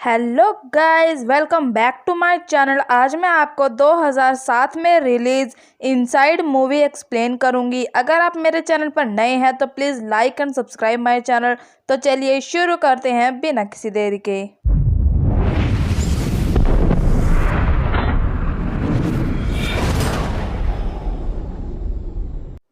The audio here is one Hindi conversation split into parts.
Hello guys, welcome back to my channel. आज मैं आपको 2007 में रिलीज इनसाइड मूवी एक्सप्लेन करूंगी। अगर आप मेरे चैनल पर नए हैं तो please like and subscribe my channel. तो चलिए शुरू करते हैं बिना किसी देरी के।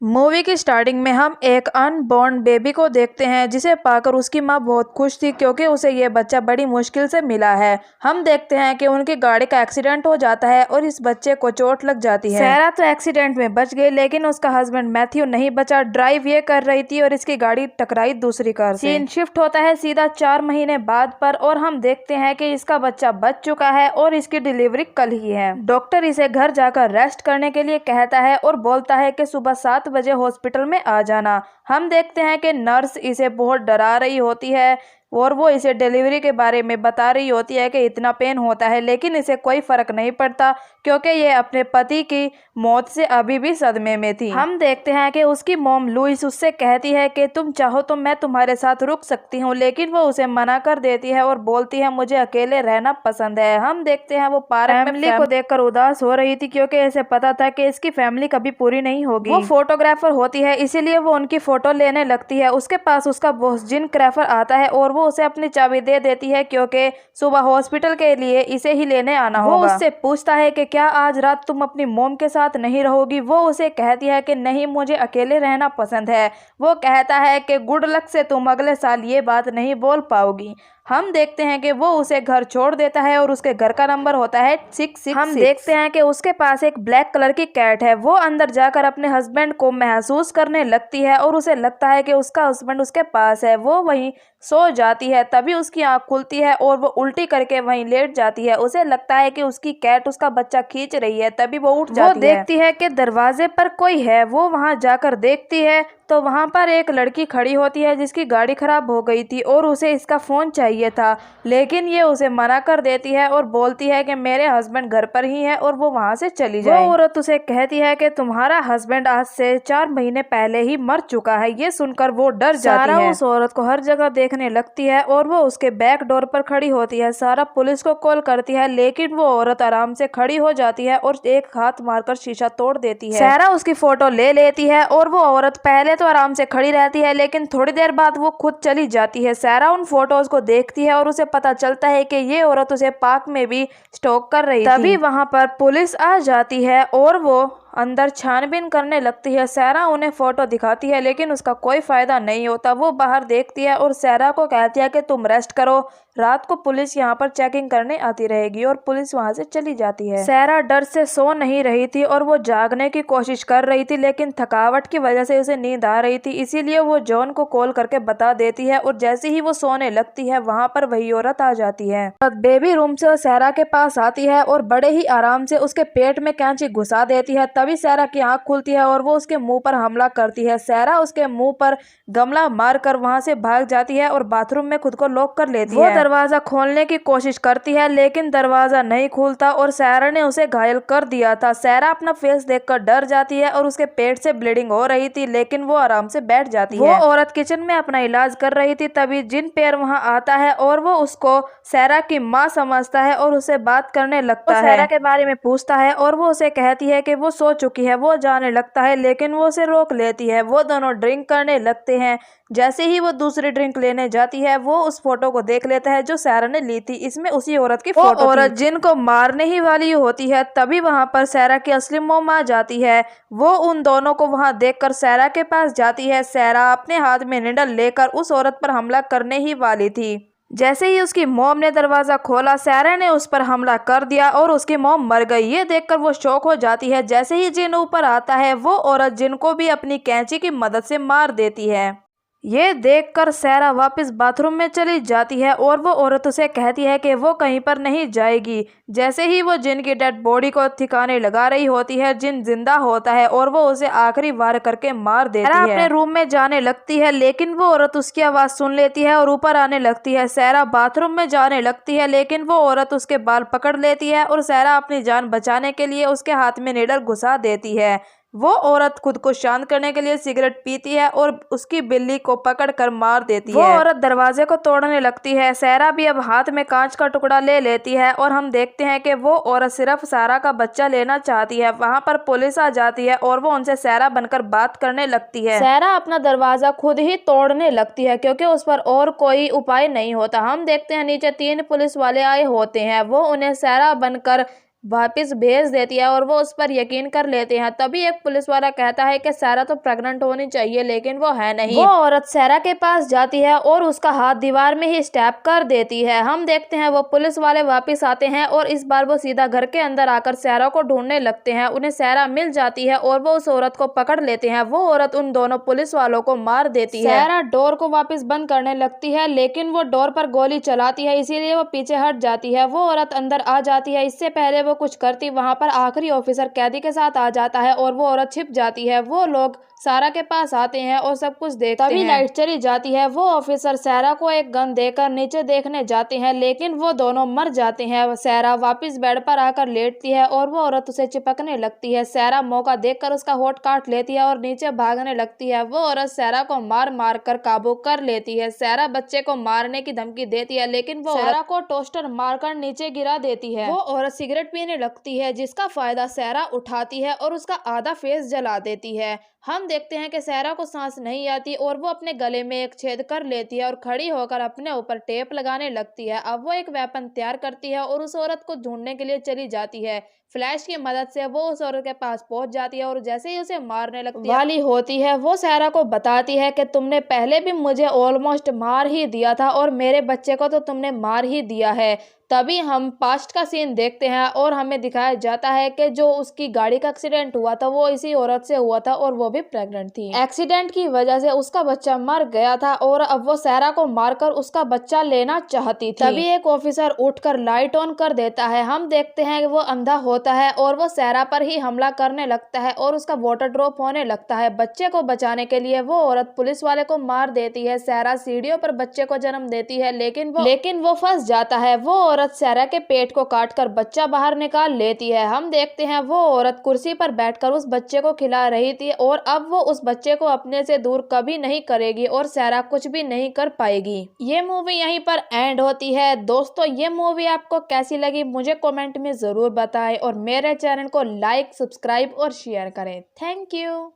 मूवी की स्टार्टिंग में हम एक अनबॉर्न बेबी को देखते हैं जिसे पाकर उसकी माँ बहुत खुश थी क्योंकि उसे ये बच्चा बड़ी मुश्किल से मिला है। हम देखते हैं कि उनकी गाड़ी का एक्सीडेंट हो जाता है और इस बच्चे को चोट लग जाती है। सैरा तो एक्सीडेंट में बच गई लेकिन उसका हस्बैंड मैथ्यू नहीं बचा। ड्राइव ये कर रही थी और इसकी गाड़ी टकराई दूसरी कार से। सीन शिफ्ट होता है सीधा 4 महीने बाद पर और हम देखते हैं कि इसका बच्चा बच चुका है और इसकी डिलीवरी कल ही है। डॉक्टर इसे घर जाकर रेस्ट करने के लिए कहता है और बोलता है कि सुबह 7 बजे हॉस्पिटल में आ जाना। हम देखते हैं कि नर्स इसे बहुत डरा रही होती है और वो इसे डिलीवरी के बारे में बता रही होती है कि इतना पेन होता है, लेकिन इसे कोई फर्क नहीं पड़ता क्योंकि ये अपने पति की मौत से अभी भी सदमे में थी। हम देखते हैं कि उसकी मॉम लुइस उससे कहती है कि तुम चाहो तो मैं तुम्हारे साथ रुक सकती हूँ, लेकिन वो उसे मना कर देती है और बोलती है मुझे अकेले रहना पसंद है। हम देखते हैं वो पार्क में फैमिली को देखकर उदास हो रही थी क्योंकि इसे पता था कि इसकी फैमिली कभी पूरी नहीं होगी। वो फोटोग्राफर होती है इसीलिए वो उनकी फोटो लेने लगती है। उसके पास उसका बॉस जिन क्रैफर आता है और वो उसे अपनी चाबी दे देती है क्योंकि सुबह हॉस्पिटल के लिए इसे ही लेने आना होगा। वो उससे पूछता है कि क्या आज रात तुम अपनी मॉम के साथ नहीं रहोगी। वो उसे कहती है कि नहीं, मुझे अकेले रहना पसंद है। वो कहता है कि गुड लक से तुम अगले साल ये बात नहीं बोल पाओगी। हम देखते हैं कि वो उसे घर छोड़ देता है और उसके घर का नंबर होता है 666। हम देखते हैं कि उसके पास एक ब्लैक कलर की कैट है। वो अंदर जाकर अपने हस्बैंड को महसूस करने लगती है और उसे लगता है कि उसका हस्बैंड उसके पास है। वो वहीं सो जाती है, तभी उसकी आंख खुलती है और वो उल्टी करके वहीं लेट जाती है। उसे लगता है कि उसकी कैट उसका बच्चा खींच रही है, तभी वो उठ जाती है। वो देखती है कि दरवाजे पर कोई है। वो वहां जाकर देखती है तो वहां पर एक लड़की खड़ी होती है जिसकी गाड़ी खराब हो गई थी और उसे इसका फोन चाहिए था, लेकिन ये उसे मना कर देती है और बोलती है कि मेरे हस्बैंड घर पर ही है और वो वहां से चली जाए। वो औरत उसे कहती है कि तुम्हारा हस्बैंड आज से 4 महीने पहले ही मर चुका है। ये सुनकर वो डर जाती है। उस औरत को हर जगह देखने लगती है और वो उसके बैक डोर पर खड़ी होती है। सारा पुलिस को कॉल करती है लेकिन वो औरत आराम से खड़ी हो जाती है और एक हाथ मारकर शीशा तोड़ देती है। सारा उसकी फोटो ले लेती है और वो औरत पहले तो आराम से खड़ी रहती है लेकिन थोड़ी देर बाद वो खुद चली जाती है। सारा उन फोटोज को देखती है और उसे पता चलता है कि ये औरत उसे पार्क में भी स्टॉक कर रही थी। तभी वहां पर पुलिस आ जाती है और वो अंदर छानबीन करने लगती है। सारा उन्हें फोटो दिखाती है लेकिन उसका कोई फायदा नहीं होता। वो बाहर देखती है और सारा को कहती है कि तुम रेस्ट करो, रात को पुलिस यहाँ पर चेकिंग करने आती रहेगी, और पुलिस वहां से चली जाती है। सारा डर से सो नहीं रही थी और वो जागने की कोशिश कर रही थी लेकिन थकावट की वजह से उसे नींद आ रही थी, इसीलिए वो जॉन को कॉल करके बता देती है और जैसे ही वो सोने लगती है वहां पर वही औरत आ जाती है। बेबी रूम से सारा के पास आती है और बड़े ही आराम से उसके पेट में कैंची घुसा देती है। तभी सारा की आंख खुलती है और वो उसके मुंह पर हमला करती है। सारा उसके मुंह पर गमला मारकर वहां से भाग जाती है और बाथरूम में खुद को लॉक कर लेती है। वो दरवाजा खोलने की कोशिश करती है लेकिन दरवाजा नहीं खुलता और सारा ने उसे घायल कर दिया था। सारा अपना फेस देखकर डर जाती है और उसके पेट से ब्लीडिंग हो रही थी लेकिन वो आराम से बैठ जाती है। वो औरत किचन में अपना इलाज कर रही थी, तभी जिन पैर वहां आता है और वो उसको सारा की माँ समझता है और उसे बात करने लगता है। सारा के बारे में पूछता है और वो उसे कहती है कि वो सो चुकी है। वो जाने लगता है लेकिन वो उसे रोक लेती है। वो दोनों ड्रिंक करने लगते हैं। जैसे ही वो दूसरी ड्रिंक लेने जाती है वो उस फोटो को देख लेता है जो सारा ने ली थी। इसमें उसी औरत की फोटो थी। औरत जिनको मारने ही वाली होती है, तभी वहां पर सारा की असली मॉम आ जाती है। वो उन दोनों को वहां देखकर सारा के पास जाती है। सारा अपने हाथ में निडल लेकर उस औरत पर हमला करने ही वाली थी। जैसे ही उसकी मॉम ने दरवाजा खोला सारा ने उस पर हमला कर दिया और उसकी मॉम मर गई। ये देखकर वो शॉक हो जाती है। जैसे ही जिन ऊपर आता है वो औरत जिन को भी अपनी कैंची की मदद से मार देती है। ये देखकर सारा वापस बाथरूम में चली जाती है और वो औरत उसे कहती है कि वो कहीं पर नहीं जाएगी। जैसे ही वो जिन की डेड बॉडी को ठिकाने लगा रही होती है, जिन जिंदा होता है और वो उसे आखिरी वार करके मार देती है। अपने रूम में जाने लगती है लेकिन वो औरत उसकी आवाज सुन लेती है और ऊपर आने लगती है। सारा बाथरूम में जाने लगती है लेकिन वो औरत उसके बाल पकड़ लेती है और सारा अपनी जान बचाने के लिए उसके हाथ में नीडल घुसा देती है। वो औरत खुद को शांत करने के लिए सिगरेट पीती है और उसकी बिल्ली को पकड़कर मार देती है। वो औरत दरवाजे को तोड़ने लगती है। सारा भी अब हाथ में कांच का टुकड़ा ले लेती है और हम देखते हैं कि वो औरत सिर्फ सारा का बच्चा लेना चाहती है। वहाँ पर पुलिस आ जाती है और वो उनसे सारा बनकर बात करने लगती है। सारा अपना दरवाजा खुद ही तोड़ने लगती है क्योंकि उस पर और कोई उपाय नहीं होता। हम देखते हैं नीचे 3 पुलिस वाले आए होते हैं। वो उन्हें सारा बनकर वापस भेज देती है और वो उस पर यकीन कर लेते हैं। तभी एक पुलिस वाला कहता है कि सारा तो प्रेग्नेंट होनी चाहिए, लेकिन वो है नहीं। वो औरत सारा के पास जाती है और उसका हाथ दीवार में ही स्टैप कर देती है। हम देखते हैं वो पुलिस वाले वापस आते हैं और इस बार वो सीधा घर के अंदर आकर सारा को ढूंढने लगते हैं। उन्हें सारा मिल जाती है और वो उस औरत को पकड़ लेते हैं। वो औरत उन दोनों पुलिस वालों को मार देती है। सारा डोर को वापस बंद करने लगती है, लेकिन वो डोर पर गोली चलाती है, इसीलिए वो पीछे हट जाती है। वो औरत अंदर आ जाती है। इससे पहले वो कुछ करती, वहां पर आखिरी ऑफिसर कैदी के साथ आ जाता है और वो औरत छिप जाती है। वो लोग सारा के पास आते हैं और सब कुछ देखते हैं। तभी लाइट चली जाती है। वो ऑफिसर सारा को एक गन देकर नीचे देखने जाते हैं, लेकिन वो दोनों मर जाते हैं। सारा वापस बेड पर आकर लेटती है और वो औरत उसे चिपकने लगती है। सारा मौका देखकर उसका होठ काट लेती है और नीचे भागने लगती है। वो औरत सारा को मार मार कर काबू कर लेती है। सारा बच्चे को मारने की धमकी देती है, लेकिन वो सारा को टोस्टर मारकर नीचे गिरा देती है। वो औरत सिगरेट पीने लगती है, जिसका फायदा सारा उठाती है और उसका आधा फेस जला देती है। हम देखते हैं कि सारा को सांस नहीं आती और वो अपने गले में एक छेद कर लेती है और खड़ी होकर अपने ऊपर टेप लगाने लगती है। अब वो एक वेपन तैयार करती है और उस औरत को ढूंढने के लिए चली जाती है। फ्लैश की मदद से वो उस औरत के पास पहुंच जाती है और जैसे ही उसे मारने लगती वाली होती है, वो सारा को बताती है कि तुमने पहले भी मुझे ऑलमोस्ट मार ही दिया था और मेरे बच्चे को तो तुमने मार ही दिया है। तभी हम पास्ट का सीन देखते हैं और हमें दिखाया जाता है कि जो उसकी गाड़ी का एक्सीडेंट हुआ था वो इसी औरत से हुआ था और वो भी प्रेग्नेंट थी। एक्सीडेंट की वजह से उसका बच्चा मर गया था और अब वो सारा को मारकर उसका बच्चा लेना चाहती थी। तभी एक ऑफिसर उठकर लाइट ऑन कर देता है। हम देखते हैं कि वो अंधा होता है और वो सारा पर ही हमला करने लगता है और उसका वाटर ड्रॉप होने लगता है। बच्चे को बचाने के लिए वो औरत पुलिस वाले को मार देती है। सारा सीढ़ियों पर बच्चे को जन्म देती है, लेकिन वो फंस जाता है। वो औरत सारा के पेट को काटकर बच्चा बाहर निकाल लेती है। हम देखते हैं वो औरत कुर्सी पर बैठकर उस बच्चे को खिला रही थी और अब वो उस बच्चे को अपने से दूर कभी नहीं करेगी और सारा कुछ भी नहीं कर पाएगी। ये मूवी यहीं पर एंड होती है। दोस्तों, ये मूवी आपको कैसी लगी मुझे कमेंट में जरूर बताएं और मेरे चैनल को लाइक, सब्सक्राइब और शेयर करें। Thank you.